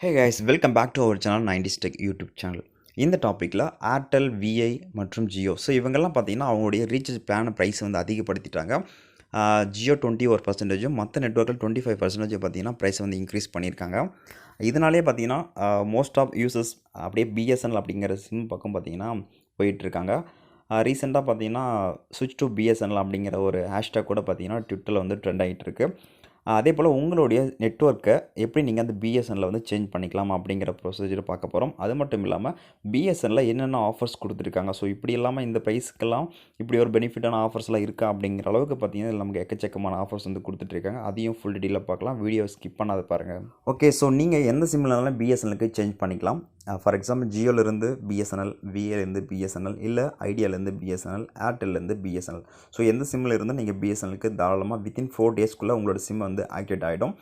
Hey guys, welcome back to our channel 90s Tech YouTube channel. இந்த டாப்பிக்கில் Airtel, VI மற்றும் Jio. So இவங்கெல்லாம் பார்த்தீங்கன்னா அவங்களுடைய ரீசார்ஜ் பிளான் ப்ரைஸ் வந்து அதிகப்படுத்திட்டாங்க. ஜியோ 21%, மற்ற நெட்ஒர்க்கில் 25% பார்த்தீங்கன்னா ப்ரைஸ் வந்து இன்க்ரீஸ் பண்ணியிருக்காங்க. இதனாலே பார்த்தீங்கன்னா மோஸ்ட் ஆஃப் யூசர்ஸ் அப்படியே பிஎஸ்என்எல் அப்படிங்கிற சிம் பக்கம் பார்த்தீங்கன்னா போயிட்டுருக்காங்க. ரீசெண்டாக பார்த்தீங்கன்னா சுவிட்ச் டு பிஎஸ்என்எல் அப்படிங்கிற ஒரு ஹேஷ்டேக் கூட பார்த்தீங்கன்னா ட்விட்டரில் வந்து ட்ரெண்ட் ஆகிட்டு இருக்கு. அதே போல் உங்களுடைய நெட்வொர்க்கை எப்படி நீங்கள் அந்த பிஎஸ்என்எல்ல வந்து சேஞ்ச் பண்ணிக்கலாம் அப்படிங்கிற ப்ரொசீஜர் பார்க்க போகிறோம். அது மட்டும் இல்லாமல் பிஎஸ்என்எல்ல என்னென்ன ஆஃபர்ஸ் கொடுத்துருக்காங்க, ஸோ இப்படி இல்லாமல் இந்த ப்ரைஸ்க்கெல்லாம் இப்படி ஒரு பெனிஃபிட்டான ஆஃபர்ஸ்லாம் இருக்கா அப்படிங்கிற அளவுக்கு பார்த்தீங்கன்னா இதில் நமக்கு எக்கச்சக்கமான ஆஃபர்ஸ் வந்து கொடுத்துட்ருக்காங்க. அதையும் ஃபுல் டீட்டெயிலாக பார்க்கலாம். வீடியோ ஸ்கிப் பண்ணாத பாருங்கள். ஓகே, ஸோ நீங்கள் எந்த சிம்லனாலும் பிஎஸ்என்எலுக்கு சேஞ்ச் பண்ணிக்கலாம். ஃபார் எக்ஸாம்பிள் ஜியோலேருந்து பிஎஸ்என்எல், விஏலேருந்து பிஎஸ்என்எல், இல்லை ஐடியாலேருந்து பிஎஸ்என்எல், ஏர்டெல்லேருந்து பிஎஸ்என்எல். ஸோ எந்த சிம்மில் இருந்து நீங்கள் பிஎஸ்என்எலுக்கு தாராளமாக வித்தின் 4 டேஸ்க்குள்ளே உங்களோட சிம் வந்து ஆக்டிவேட் ஆகிடும்.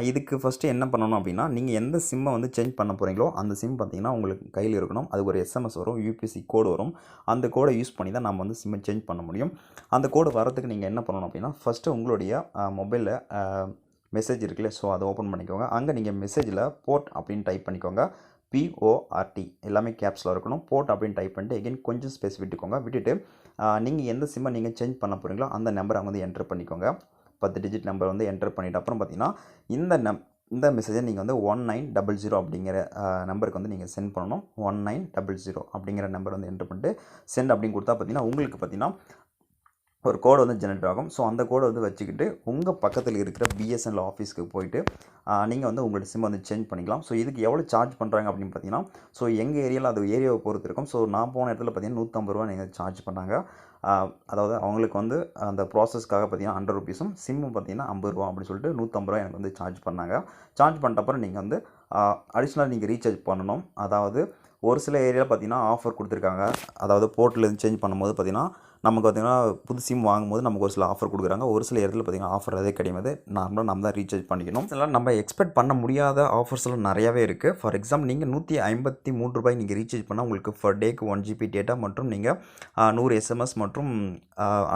இதுக்கு ஃபஸ்ட்டு என்ன பண்ணணும் அப்படின்னா, நீங்கள் எந்த சிம்மை வந்து சேஞ்ச் பண்ண போகிறீங்களோ அந்த சிம் பார்த்தீங்கன்னா உங்களுக்கு கையில் இருக்கணும். அதுக்கு ஒரு எஸ்எம்எஸ் வரும், யூபிசி கோடு வரும். அந்த கோடை யூஸ் பண்ணி தான் நம்ம வந்து சிம்மை சேஞ்ச் பண்ண முடியும். அந்த கோடு வரதுக்கு நீங்கள் என்ன பண்ணணும் அப்படின்னா, ஃபஸ்ட்டு உங்களுடைய மொபைலில் மெசேஜ் இருக்குல்ல, ஸோ அதை ஓப்பன் பண்ணிக்கோங்க. அங்கே நீங்கள் மெசேஜில் போர்ட் அப்படின்னு டைப் பண்ணிக்கோங்க. PORT எல்லாமே கேப்ஸில் இருக்கணும். போர்ட் அப்படின்னு டைப் பண்ணிட்டு எகைன் கொஞ்சம் ஸ்பேஸ் விட்டுட்டு நீங்கள் எந்த சிம்மை நீங்கள் சேஞ்ச் பண்ண போகிறீங்களோ அந்த நம்பரை வந்து என்டர் பண்ணிக்கோங்க. 10 டிஜிட் நம்பர் வந்து என்டர் பண்ணிவிட்டு அப்புறம் பார்த்தீங்கன்னா இந்த மெசேஜை நீங்கள் வந்து 1900 அப்படிங்கிற நம்பருக்கு வந்து நீங்கள் சென்ட் பண்ணணும். 1900 அப்படிங்கிற நம்பர் வந்து என்டர் பண்ணிட்டு சென்ட் அப்படின்னு கொடுத்தா பார்த்தீங்கன்னா உங்களுக்கு பார்த்தீங்கன்னா ஒரு கோடு வந்து ஜெனரேட் ஆகும். ஸோ அந்த கோடை வந்து வச்சுக்கிட்டு உங்கள் பக்கத்தில் இருக்கிற பிஎஸ்என்எல் ஆஃபீஸ்க்கு போயிட்டு நீங்கள் வந்து உங்களோட சிம் வந்து சேஞ்ச் பண்ணிக்கலாம். ஸோ இதுக்கு எவ்வளோ சார்ஜ் பண்ணுறாங்க அப்படின்னு பார்த்தீங்கன்னா, ஸோ எங்கள் ஏரியாவில் அது ஏரியாவை பொறுத்து இருக்கும். ஸோ நான் போன இடத்துல பார்த்தீங்கன்னா 150 ரூபா நீங்கள் சார்ஜ் பண்ணாங்க. அதாவது அவங்களுக்கு வந்து அந்த ப்ராசஸ்க்காக பார்த்தீங்கன்னா 100 ருபீஸும், சிம்மும் பார்த்தீங்கன்னா 50 ரூபா அப்படின்னு சொல்லிட்டு 150 ரூபா எனக்கு வந்து சார்ஜ் பண்ணாங்க. சார்ஜ் பண்ணிட்டப்பறம் நீங்கள் வந்து அடிஷ்னலாக நீங்கள் ரீசார்ஜ் பண்ணணும். அதாவது ஒரு சில ஏரியாவில் பார்த்தீங்கன்னா ஆஃபர் கொடுத்துருக்காங்க. அதாவது போர்ட்லேருந்து சேஞ்ச் பண்ணும்போது பார்த்தீங்கன்னா நமக்கு பார்த்திங்கன்னா புது சிம் வாங்கும்போது நமக்கு ஒரு சில ஆஃபர் கொடுக்குறாங்க. ஒரு சில இடத்துல பார்த்திங்கன்னா ஆஃபர் அதே கிடையாது. நார்மலாக நம்ம தான் ரீசார்ஜ் பண்ணிக்கணும். இதெல்லாம் நம்ம எக்ஸ்பெக்ட் பண்ண முடியாத ஆஃபர்ஸ்லாம் நிறையாவே இருக்குது. ஃபார் எக்ஸாம்பிள் நீங்கள் 153 ரூபாய் நீங்கள் ரீசார்ஜ் பண்ணால் உங்களுக்கு ஃபர் டேக்கு 1 GB டேட்டா மற்றும் நீங்கள் 100 SMS மற்றும்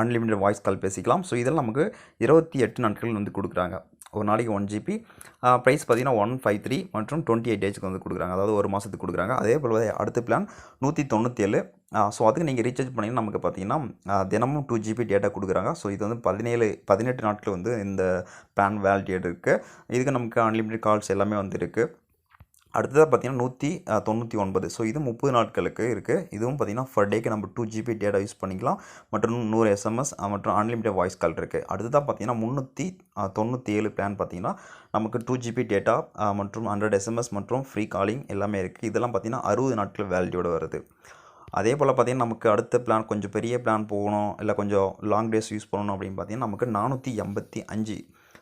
அன்லிமிட்டட் வாய்ஸ் கால் பேசிக்கலாம். ஸோ இதெல்லாம் நமக்கு 28 நாட்கள் வந்து கொடுக்குறாங்க. ஒரு நாளைக்கு 1 GB ப்ரைஸ் பார்த்தீங்கன்னா 153 மற்றும் 28 டேஸ்க்கு வந்து கொடுக்குறாங்க. அதாவது ஒரு மாதத்துக்கு கொடுக்குறாங்க. அதே போல் அடுத்த பிளான் 197. ஸோ அதுக்கு நீங்கள் ரீசார்ஜ் பண்ணிங்கன்னா நமக்கு பார்த்தீங்கன்னா தினமும் 2 GB டேட்டா கொடுக்குறாங்க. ஸோ இது வந்து 18 நாட்கள் வந்து இந்த பிளான் வேலிடேட் இருக்குது. இதுக்கு நமக்கு அன்லிமிட்டட் கால்ஸ் எல்லாமே வந்து இருக்குது. அடுத்ததாக பார்த்தீங்கன்னா 199. ஸோ இது 30 நாட்களுக்கு இருக்குது. இதுவும் பார்த்தீங்கன்னா ஃபர் டேக்கு நம்ம 2 GB டேட்டா யூஸ் பண்ணிக்கலாம் மற்றும் 100 SMS மற்றும் அன்லிமிட்டட் வாய்ஸ் கால் இருக்குது. அடுத்ததாக பார்த்தீங்கன்னா 397 பிளான் பார்த்தீங்கன்னா நமக்கு 2 GB டேட்டா மற்றும் 100 SMS மற்றும் ஃப்ரீ காலிங் எல்லாமே இருக்குது. இதெல்லாம் பார்த்தீங்கன்னா 60 நாட்கள் வேலிடியோடு வருது. அதே போல் பார்த்திங்கன்னா நமக்கு அடுத்த பிளான் கொஞ்சம் பெரிய பிளான் போகணும், இல்லை கொஞ்சம் லாங் டேஸ் யூஸ் பண்ணணும் அப்படின்னு பார்த்தீங்கன்னா நமக்கு 485.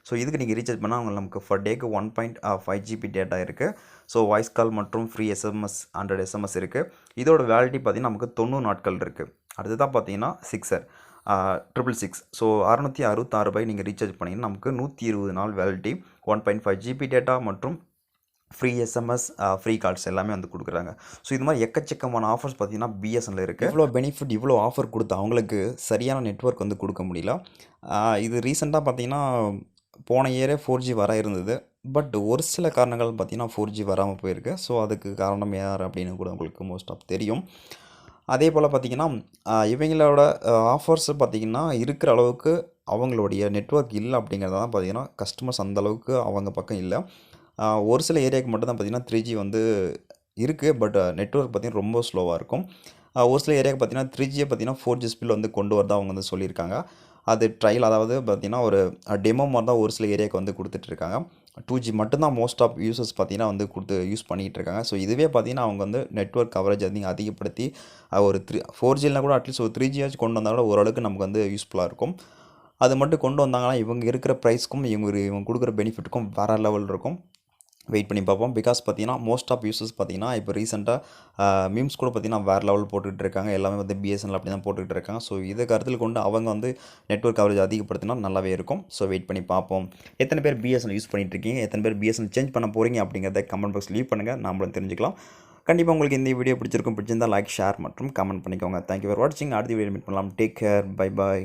ஸோ இதுக்கு நீங்கள் ரீசார்ஜ் பண்ணால் நமக்கு ஃபர் டேக்கு 1.5 GB டேட்டா இருக்குது. ஸோ வாய்ஸ் கால் மற்றும் ஃப்ரீ SMS 100 SMS இருக்குது. இதோட வேலிடிட்டி பார்த்திங்கன்னா நமக்கு 90 நாட்கள் இருக்குது. அடுத்ததாக பார்த்தீங்கன்னா 666. ஸோ 666 ரூபாய் நீங்கள் ரீசார்ஜ் பண்ணிங்கன்னா நமக்கு 120 நாள் வேலிடிட்டி, 1.5 GB டேட்டா மற்றும் ஃப்ரீ SMS ஃப்ரீ கால்ஸ் எல்லாமே வந்து கொடுக்குறாங்க. ஸோ இது மாதிரி எக்கச்சக்கமான ஆஃபர்ஸ் பார்த்தீங்கன்னா பிஎஸ்என்எல் இருக்குது. இவ்வளோ பெனிஃபிட் இவ்வளோ ஆஃபர் கொடுத்து அவங்களுக்கு சரியான நெட்வொர்க் வந்து கொடுக்க முடியல. இது ரீசெண்டாக பார்த்தீங்கன்னா போன இயரே 4G வர இருந்தது. பட் ஒரு சில காரணங்கள் பார்த்தீங்கன்னா 4G வராமல் போயிருக்கு. ஸோ அதுக்கு காரணம் யார் அப்படின்னு கூட உங்களுக்கு மோஸ்ட் ஆஃப் தெரியும். அதே போல் பார்த்திங்கன்னா இவங்களோட ஆஃபர்ஸ் பார்த்திங்கன்னா இருக்கிற அளவுக்கு அவங்களுடைய நெட்வொர்க் இல்லை அப்படிங்கிறது தான் பார்த்திங்கன்னா கஸ்டமர்ஸ் அந்தளவுக்கு அவங்க பக்கம் இல்லை. ஒரு சில ஏரியாவுக்கு மட்டும் தான் பார்த்திங்கன்னா 3G வந்து இருக்குது. பட் நெட்வொர்க் பார்த்திங்கன்னா ரொம்ப ஸ்லோவாக இருக்கும். ஒரு சில ஏரியாவுக்கு பார்த்திங்கன்னா 3Gயை பார்த்திங்கன்னா 4G ஸ்பீட் வந்து கொண்டு வரதான் அவங்க வந்து சொல்லியிருக்காங்க. அது ட்ரையல், அதாவது பார்த்திங்கன்னா ஒரு டெமோ மாதிரி தான் ஒரு சில ஏரியாவுக்கு வந்து கொடுத்துட்ருக்காங்க. 2G மட்டும்தான் மோஸ்ட் ஆஃப் யூசர்ஸ் பார்த்திங்கன்னா வந்து கொடுத்து யூஸ் பண்ணிகிட்டு இருக்காங்க. ஸோ இதுவே பார்த்திங்கன்னா அவங்க வந்து நெட்வொர்க் கவரேஜ் அதிகப்படுத்தி ஒரு 4Gனா கூட அட்லீஸ்ட் ஒரு 3G கொண்டு வந்தாலும் ஓரளவுக்கு நமக்கு வந்து யூஸ்ஃபுல்லாக இருக்கும். அது மட்டும் கொண்டு வந்தாங்கன்னா இவங்க இருக்கிற ப்ரைஸ்க்கும் இவங்க கொடுக்குற பெனிஃபிட்டுக்கும் வேறு லெவல் இருக்கும். வெயிட் பண்ணி பார்ப்போம். பிகாஸ் பார்த்தீங்கன்னா மோஸ்ட் ஆஃப் யூசர்ஸ் பார்த்தீங்கன்னா இப்போ ரீசெண்டாக மீம்ஸ் கூட பார்த்தீங்கன்னா வேறு லெவல் போட்டுக்கிட்டு இருக்காங்க. எல்லாமே வந்து பிஎஸ்என்எல் அப்படி தான் போட்டுக்கிட்டு இருக்காங்க. ஸோ இதை கருத்தில் கொண்டு அவங்க வந்து நெட்வொர்க் கவரேஜ் அதிகப்படுத்தினா நல்லாவே இருக்கும். ஸோ வெயிட் பண்ணி பார்ப்போம். எத்தனை பேர் பிஎஸ்என்எல் யூஸ் பண்ணிட்டு இருக்கீங்க, எத்தனை பேர் பிஎஸ்என்எல் சேஞ்ச் பண்ண போகிறீங்க அப்படிங்கிறத கமெண்ட் பாக்ஸ் லீவ் பண்ணுங்கள், நம்மளும் தெரிஞ்சுக்கலாம். கண்டிப்பாக உங்களுக்கு இந்த வீடியோ பிடிச்சிருந்தால் லைக், ஷேர் மற்றும் கமெண்ட் பண்ணிக்கோங்க. தேங்க்யூ ஃபார் வாட்சிங். அடுத்த வீடியோ மீட் பண்ணலாம். Take care. Bye bye.